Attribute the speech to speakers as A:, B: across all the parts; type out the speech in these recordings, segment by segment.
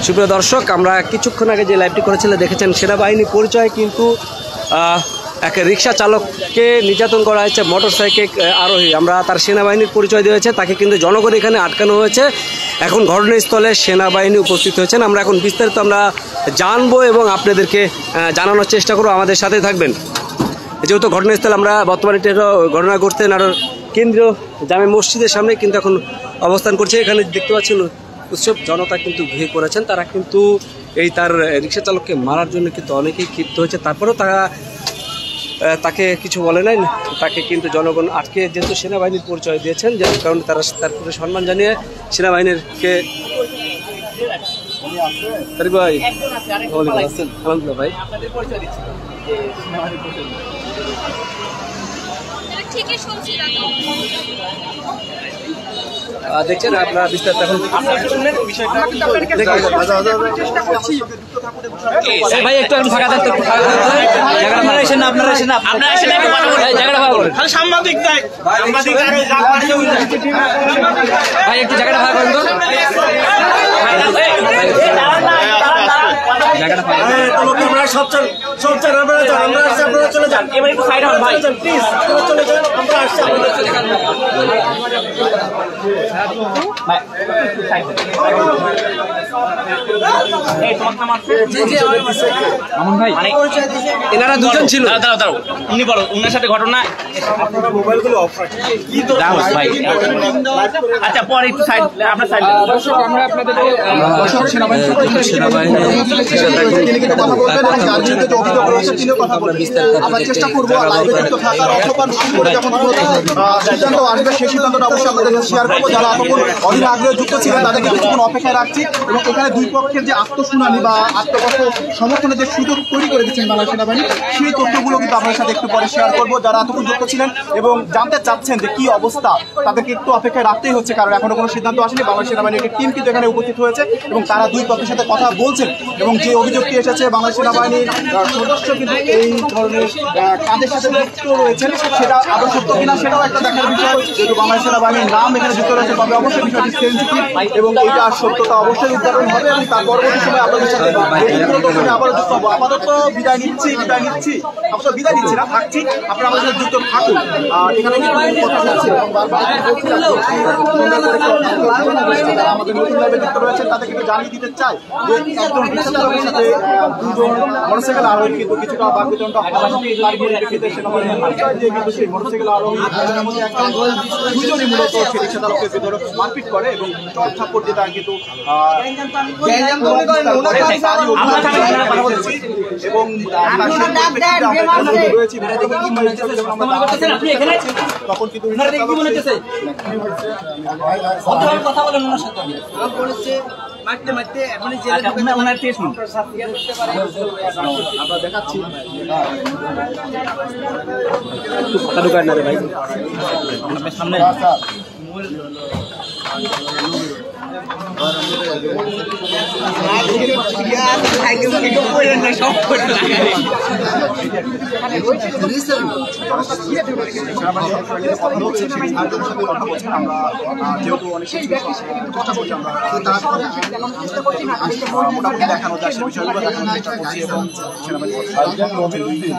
A: সুপ্রিয় দর্শক, আমরা কিছুক্ষণ আগে যে লাইভটি করেছিলাম দেখেছেন সেনাবাহিনী পরিচয় কিন্তু এক রিক্সা চালককে নির্যাতন করা হয়েছে, মোটরসাইকেল আরোহী। আমরা তার সেনাবাহিনীর পরিচয় দিয়েছে, তাকে কিন্তু জনগণ এখানে আটকানো হয়েছে। এখন ঘটনাস্থলে সেনাবাহিনী উপস্থিত হয়েছেন। আমরা এখন বিস্তারিত আমরা জানবো এবং আপনাদেরকে জানানোর চেষ্টা করবো, আমাদের সাথে থাকবেন। যেহেতু ঘটনাস্থলে আমরা বর্তমানে ঘটনা ঘটতে নাটোর কেন্দ্রীয় জামে মসজিদের সামনে কিন্তু এখন অবস্থান করছে। এখানে দেখতে পাচ্ছেন উৎসব জনতা কিন্তু ভিড় করেছেন। তারা কিন্তু তার রিক্সা চালককে মারার জন্য কিন্তু অনেকেই ক্ষিপ্ত হয়েছে। তারপরেও তাকে কিছু বলে নাই, তাকে কিন্তু জনগণ আটকে, যেহেতু সেনাবাহিনীর পরিচয় দিয়েছেন, যার কারণে তারা তার প্রতি সম্মান জানিয়ে সেনাবাহিনীরকে ভাই আলহামদুলিল্লাহ ভাই দেখছেন আপনারা বিস্তারিত এখন ভাই একটু ফাঁকা থাকতে ভাই একটু জায়গাটা ভাড়া করেন তো। চলে যান, এবার একটু সাইড হন ভাই, প্লিজ চলে যান, আমরা আসছি। এনারা দুজন ছিল। উনি বলো উনার সাথে ঘটনা। আচ্ছা পরে একটু সাইড, আপনার সাইড। আমরা আপনাদের
B: চেষ্টা করবো সিদ্ধান্ত আসবে, সেই সিদ্ধান্তটা অবশ্যই আমাদের শেয়ার করবো। যারা এতক্ষণ অধীর আগ্রহে যুক্ত ছিলেন তাদেরকে কিছুক্ষণ অপেক্ষায় রাখছি এবং এখানে দুই পক্ষের যে আত্মশুনানি বা আত্মগত সমর্থনের যে সুযোগ তৈরি করে দিচ্ছেন বাংলা সেনাবাহিনী, সেই তথ্যগুলো কিন্তু আপনার সাথে একটু পরে শেয়ার করবো। যারা এতক্ষণ যুক্ত ছিলেন এবং জানতে চাচ্ছেন যে কি অবস্থা, তাদেরকে একটু অপেক্ষায় রাখতেই হচ্ছে, কারণ এখনো কোনো সিদ্ধান্ত আসেনি। বাংলা সেনাবাহিনীর একটি টিম কিন্তু এখানে উপস্থিত হয়েছে এবং তারা দুই পক্ষের সাথে কথা বলছেন এবং যে অভিযোগটি এসেছে বাংলা সেনাবাহিনীর সদস্য কিন্তু এই ধরনের কাজের সাথে যুক্ত রয়েছেন, সেটা আদৌ সত্য কিনা সেটাও একটা দেখার বিষয়। যেহেতু বাংলা সেনাবাহিনীর নাম এখানে যুক্ত রয়েছে, তবে অবশ্যই বিষয়টি সেন্সিটিভ এবং এইটা সত্যতা অবশ্যই উদ্ঘাটন হবে এবং তার পরবর্তী সময় আপনাদের সাথে আবারও যুক্ত হবো। আপাতত বিদায় নিচ্ছি আপাতত বিদায় নিচ্ছি না, থাকছি, আপনারা আমাদের সাথে যুক্ত থাকুন। এখানে কথা হচ্ছে এবং আমাদের নতুন লাইভে যুক্ত রয়েছেন তাদের কিন্তু জানিয়ে দিতে চাই যে একজন রিক্সা চালকের সাথে দুজন মোটরসাইকেল আরোহী কিন্তু কিছুটা বাকবিতণ্ডা কিন্তু সেই মোটরসাইকেল আরোহী মধ্যে একজন দুজনই মূলত সেই রিক্সা চালকের ভিতরে মারপিট করে এবং চট থাপ্পড় যেটা কিন্তু এবং তখন কিন্তু কথা বলেন ওনার সাথে মারতে মারতে এখন ওনার টেস্ট আমরা দেখাচ্ছি কথা ঢুকায় না রে ভাই আপনার সামনে মোটামুটি দেখানো যায় সে বিষয়গুলো দেখানোর চেষ্টা করছি এবং সেনাবাহিনী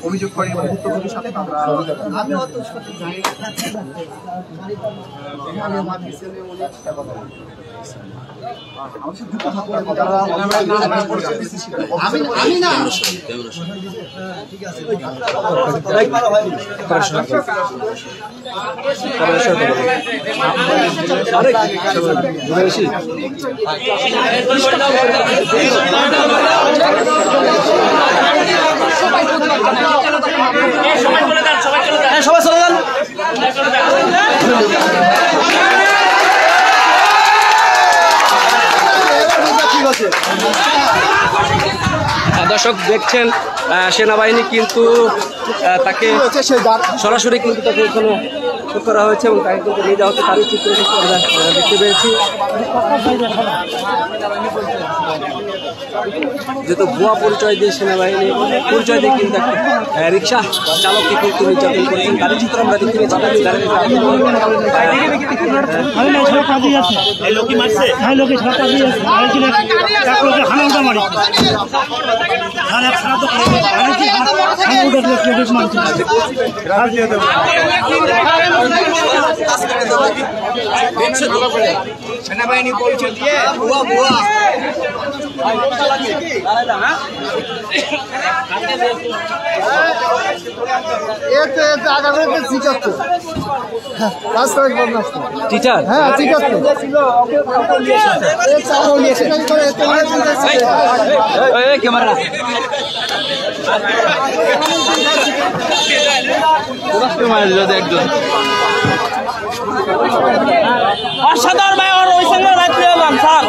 B: অভিযোগ করে এবং ভুক্তভোগীর সাথে আমরা সবাই চলে যান। দর্শক দেখছেন সেনাবাহিনী কিন্তু তাকে সরাসরি কিন্তু তাকে এখানে করা হয়েছে এবং তাকে কিন্তু নিয়ে যাওয়া হচ্ছে, তারই চিত্র আমরা দেখতে পেয়েছি। যেহেতু ভুয়া পরিচয় দিয়ে সেনাবাহিনী পরিচয় দিয়ে কিন্তু রিক্সা চালককে কিন্তু নির্যাতন করছেন, তারই চিত্র আমরা দেখতে পেয়েছি।
C: সেনাবাহিনী পরিচয় দিয়ে ভুয়া ভুয়া
A: টিচার
B: হ্যাঁ ঠিক আছে
A: ক্যামেরা একজন
D: অসাধারণ ভাই আর ওই সঙ্গে রাত্রে এলাম স্যার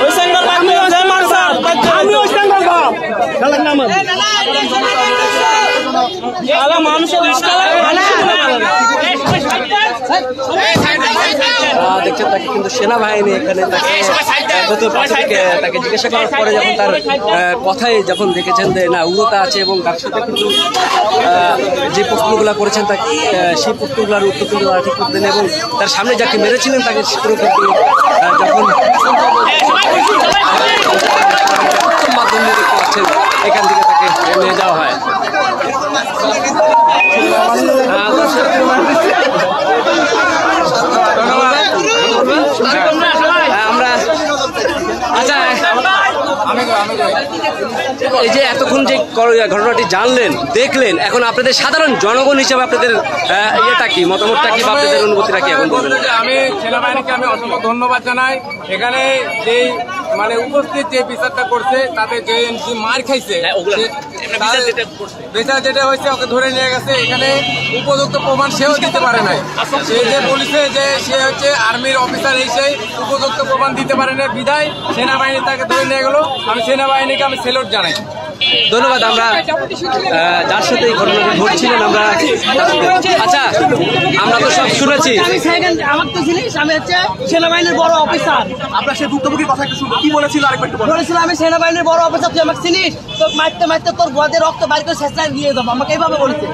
D: ওই সঙ্গে রাত্রে মান স্যার আমি ওই সঙ্গে গাম খেলার নাম আলা মানুষের
A: দেখছেন তাকে কিন্তু সেনাবাহিনী এখানে তাকে জিজ্ঞাসা করার পরে যখন তার কথায় যখন দেখেছেন যে না উগ্রতা আছে এবং তার সাথে কিন্তু যে প্রশ্নগুলো করেছেন তাকে সেই প্রশ্নগুলোর উত্তর কিন্তু তারা ঠিক করতেন এবং তার সামনে যাকে মেরেছিলেন তাকে সেটাও কিন্তু যখন মাধ্যমে দেখতে পাচ্ছেন এখান থেকে তাকে নিয়ে যাওয়া হয়। আমরা আচ্ছা এই যে এতক্ষণ যে ঘটনাটি জানলেন দেখলেন এখন আপনাদের সাধারণ জনগণ হিসেবে আপনাদের ইয়েটা কি মতামতটা কি বা আপনাদের অনুভূতিটা কি এখন বলবেন?
E: আমি সেনাবাহিনীকে আমি অসংখ্য ধন্যবাদ জানাই। এখানে যেই মানে উপস্থিত যে বিচারটা করছে তাতে যে মার খাইছে বিচার যেটা হয়েছে ওকে ধরে নিয়ে গেছে, এখানে উপযুক্ত প্রমাণ সেও দিতে পারে নাই। সে যে বলেছে যে সে হচ্ছে আর্মির অফিসার, এই সেই উপযুক্ত প্রমাণ দিতে পারে না বিধায় সেনাবাহিনী তাকে ধরে নিয়ে গেল। আমি সেনাবাহিনীকে আমি স্যালুট জানাই।
A: ধন্যবাদ। আমরা যার সাথে এই ঘটনাটি ঘটছিলেন আমরা আচ্ছা আমরা তো সব শুনেছি।
D: আমার তো জিনিস আমি হচ্ছে সেনাবাহিনীর বড় অফিসার।
B: আপনার সেই ভুক্তভোগীর কথা একটু শুনবো, কি বলেছিল আরেকবার একটু বলুন।
D: বলেছিল আমি সেনাবাহিনীর বড় অফিসার, তুই আমাকে চিনিস, তোর মারতে মারতে তোর গোয়াদের রক্ত বাইর করে শেষ দিয়ে দেবো, আমাকে এইভাবে বলেছে।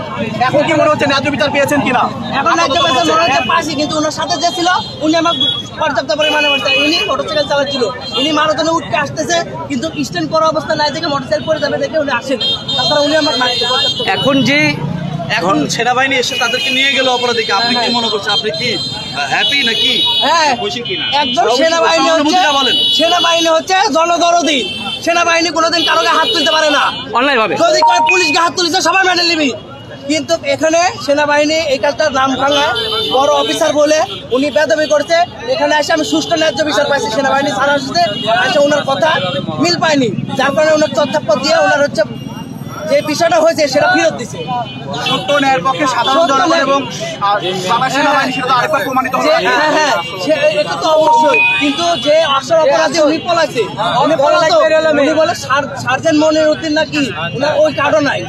B: এখন কি মনে হচ্ছে ন্যায্য বিচার পেয়েছেন কিনা?
D: এখন ন্যায্য বিচার মনে হচ্ছে পাশি, কিন্তু ওনার সাথে যে ছিল উনি আমার পর্যাপ্ত পরিমাণে মারছে। উনি মোটরসাইকেল চালাচ্ছিল, উনি মারার জন্য উঠতে আসতেছে কিন্তু স্ট্যান্ড করা অবস্থা নাই দেখে মোটরসাইকেল পরে যাবে দেখে উনি আসেন, তাছাড়া উনি আমার মারছে।
A: এখন যে
C: এখন সেনাবাহিনী এসে তাদেরকে নিয়ে গেল অপরাধীকে, আপনি কি মনে করছেন? আপনি কি হ্যাপি নাকি?
D: হ্যাঁ একদম সেনাবাহিনী হচ্ছে জনদরদি। সেনাবাহিনী কোনোদিন কারোকে হাত তুলতে পারে না
A: অনলাইন ভাবে,
D: যদি করে পুলিশকে হাত তুলিছে সবাই মেনে নিবি। কিন্তু এখানে সেনাবাহিনী এই কাজটার নাম ভাঙা বড় অফিসার বলে উনি বেদবি করছে। এখানে এসে আমি সুষ্ঠু ন্যায্য বিচার পাইছি। সেনাবাহিনী ছাড়া আসছে এসে ওনার কথা মিল পায়নি, যার কারণে ওনার তথ্য দিয়ে ওনার হচ্ছে যে বিষয়টা হয়েছে সেটা ফেরত দিছে।
B: সত্য ন্যায়ের পক্ষে সাধারণ জনগণ এবং সেনাবাহিনী সেটা আরেকবার প্রমাণিত হবে।
D: হ্যাঁ এটা তো অবশ্যই, কিন্তু যে আসল অপরাধী উনি পলাইছে, উনি বলে সার্জেন্ট মনিরউদ্দিন নাকি উনার ওই কার্ডও নাই,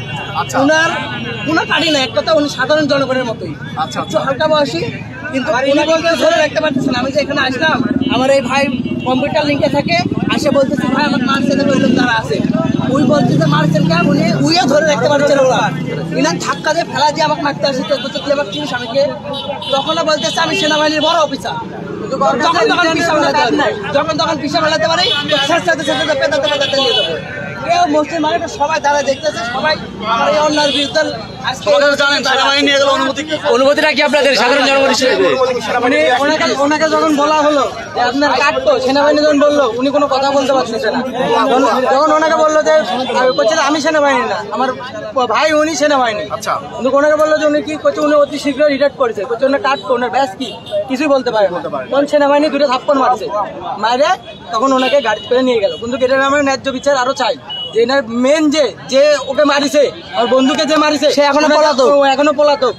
D: উনার কার্ডই নাই। এক কথা উনি সাধারণ জনগণের মতোই হালকা বয়সী, কিন্তু উনি বলতে ধরে রাখতে পারতেছেন। আমি যে এখানে আসলাম, আমার এই ভাই কম্পিউটার লিঙ্কে থাকে, আসে বলতেছে ভাই আমার মার্চেন যারা আছে উই বলতেছে মার্চেন ক্যাব, উনি উইও ধরে রাখতে পারছেন ওরা। ইনার ধাক্কা দিয়ে ফেলা দিয়ে আমাকে মারতে আসছে, তুই আমার চিনিস আমাকে, তখনও বলতেছে আমি সেনাবাহিনীর বড় অফিসার। যখন তখন পিসা মেলাতে পারি পেতাতে নিয়ে যাবো। কেউ মুসলিম মানে সবাই যারা দেখতেছে সবাই আমার এই অন্যায়ের বিরুদ্ধে
A: অনুমতিটা কি আপনাদের সাধারণ জনগণ হিসেবে?
D: ওনাকে যখন বলা হলো যে আপনার কাটতো, সেনাবাহিনী যখন বললো উনি কোনো কথা বলতে পারতেছে না। যখন ওনাকে বললো যে আমি সেনাবাহিনী না, আমার ভাই উনি সেনাবাহিনী, কিন্তু ওনাকে বললো যে উনি কি করছে, উনি অতি শীঘ্র রিটায়ার করেছে, করছে ওনার কাটতো, ওনার ব্যাস কি কিছুই বলতে পারে না। তখন সেনাবাহিনী দুটো থাপ্পড় মারছে, মারে তখন ওনাকে গাড়ি করে নিয়ে গেল। কিন্তু এটার আমরা ন্যায্য বিচার আরো চাই, যে এনার মেন যে ওকে মারিছে, আর বন্ধুকে যে মারিছে সে এখনো পলাতক,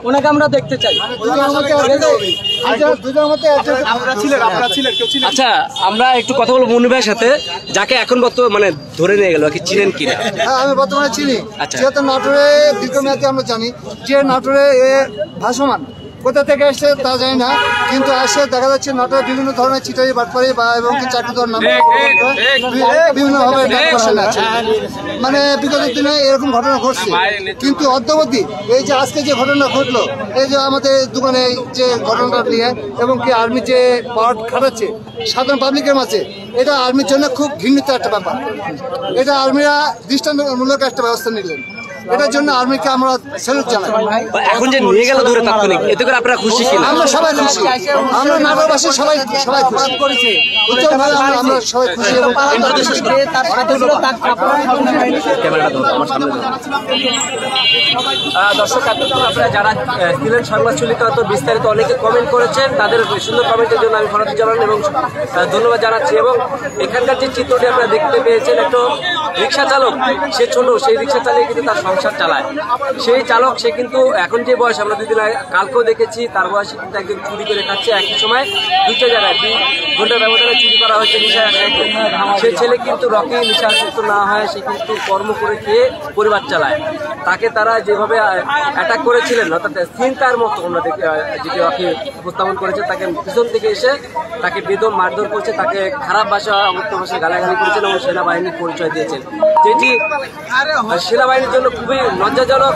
D: ওনাকে আমরা দেখতে চাই।
A: আচ্ছা আমরা একটু কথা বলবো মুন্নি ভাইয়ের সাথে, যাকে এখন মানে ধরে নিয়ে গেল, কি চিনেন কিনা?
F: হ্যাঁ আমি বর্তমানে চিনি।
A: আচ্ছা।
F: যেহেতু নাটোরে দীর্ঘমেয়াদী আমরা জানি যে নাটোরে ভাসমান কোথা থেকে এসছে তা জানি না, কিন্তু আসে দেখা যাচ্ছে নাটোরে বিভিন্ন ধরনের চিটারি বাটপারি বা এবং চাকরি ধর নাম বিভিন্নভাবে মানে বিগত দিনে এরকম ঘটনা ঘটছে, কিন্তু অদ্যাবধি এই যে আজকে যে ঘটনা ঘটলো, এই যে আমাদের দোকানে যে ঘটনাটা নিয়ে এবং কি আর্মি যে পাওয়ার খাটাচ্ছে সাধারণ পাবলিকের মাঝে, এটা আর্মির জন্য খুব ঘৃণিত একটা ব্যাপার। এটা আর্মিরা দৃষ্টান্তমূলক একটা ব্যবস্থা নিলেন, এটার জন্য আর্মিকে আমরা স্যালুট জানাই।
A: এখন যে নিয়ে গেল দূরে তাৎক্ষণিক, এতে করে আপনারা খুশি কিনা?
F: আমরা সবাই খুশি, আমরা নাটোরবাসী সবাই খুশি, আমরা সবাই খুশি। এবং
A: দর্শক আপনারা যারা ছিলেন সংবাদ চলিকা তো বিস্তারিত অনেকে কমেন্ট করেছেন, তাদের সুন্দর কমেন্টের জন্য আমি ফরাদ জানান এবং ধন্যবাদ জানাচ্ছি। এবং এখানকার যে চিত্রটি আপনারা দেখতে পেয়েছেন, একটা রিক্সা চালক, সে ছোট, সেই রিক্সা চালিয়ে কিন্তু তার সংসার চালায়। সেই চালক সে কিন্তু এখন যে বয়স, আমরা দুদিন আগে কালকেও দেখেছি তার বয়সে কিন্তু একজন চুরি করে খাচ্ছে। একই সময় দুইটা জায়গায় 2 ঘন্টার ব্যবধানে চুরি করা হয়েছে নেশা আসক্ত। সে ছেলে কিন্তু রকি নেশা আসক্ত না হয়, সে কিন্তু কর্ম করে খেয়ে পরিবার চালায়। তাকে তারা যেভাবে অ্যাটাক করেছিলেন, অর্থাৎ চিন্তার মতো আমরা যেটি রকি উপস্থাপন করেছে, তাকে পিছন থেকে এসে তাকে বেদম মারধর করছে, তাকে খারাপ ভাষা অবক্ত ভাষায় গালাগালি করেছেন এবং সেনাবাহিনীর পরিচয় দিয়েছেন, যেটি সেনাবাহিনীর জন্য খুবই লজ্জাজনক,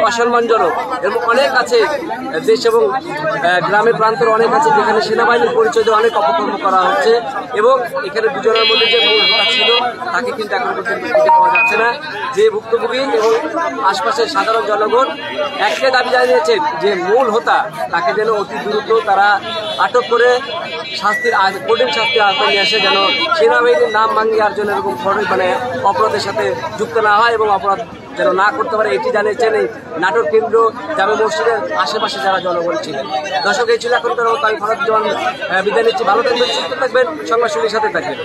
A: অসম্মানজনক। এবং অনেক আছে দেশ এবং গ্রামের প্রান্তর অনেক আছে যেখানে সেনাবাহিনীর পরিচয় দিয়ে অনেক অপকর্ম করা হচ্ছে। এবং এখানে দুজনের মধ্যে যে মূল হোতা ছিল তাকে কিন্তু এখন পর্যন্ত খুঁজে পাওয়া যাচ্ছে না। যে ভুক্তভোগী এবং আশপাশের সাধারণ জনগণ একটাই দাবি জানিয়েছেন যে মূল হোতা তাকে যেন অতি দ্রুত তারা আটক করে শাস্তির কঠিন শাস্তির আওতায় নিয়ে আসে, যেন সেনাবাহিনীর নাম ভাঙিয়ে আর জন্য এরকম মানে অপরাধের সাথে যুক্ত না হয় এবং অপরাধ যেন না করতে পারে, এটি জানিয়েছেন এই নাটোর কেন্দ্র জামে মসজিদের আশেপাশে যারা জনগণ ছিলেন। দর্শক এই ছিল এখনকার মতো, আমি ফরাদ জামান বিদায় নিচ্ছি। ভালো থাকবেন, সুস্থ থাকবেন, সংবাদ শুনির সাথে থাকবেন।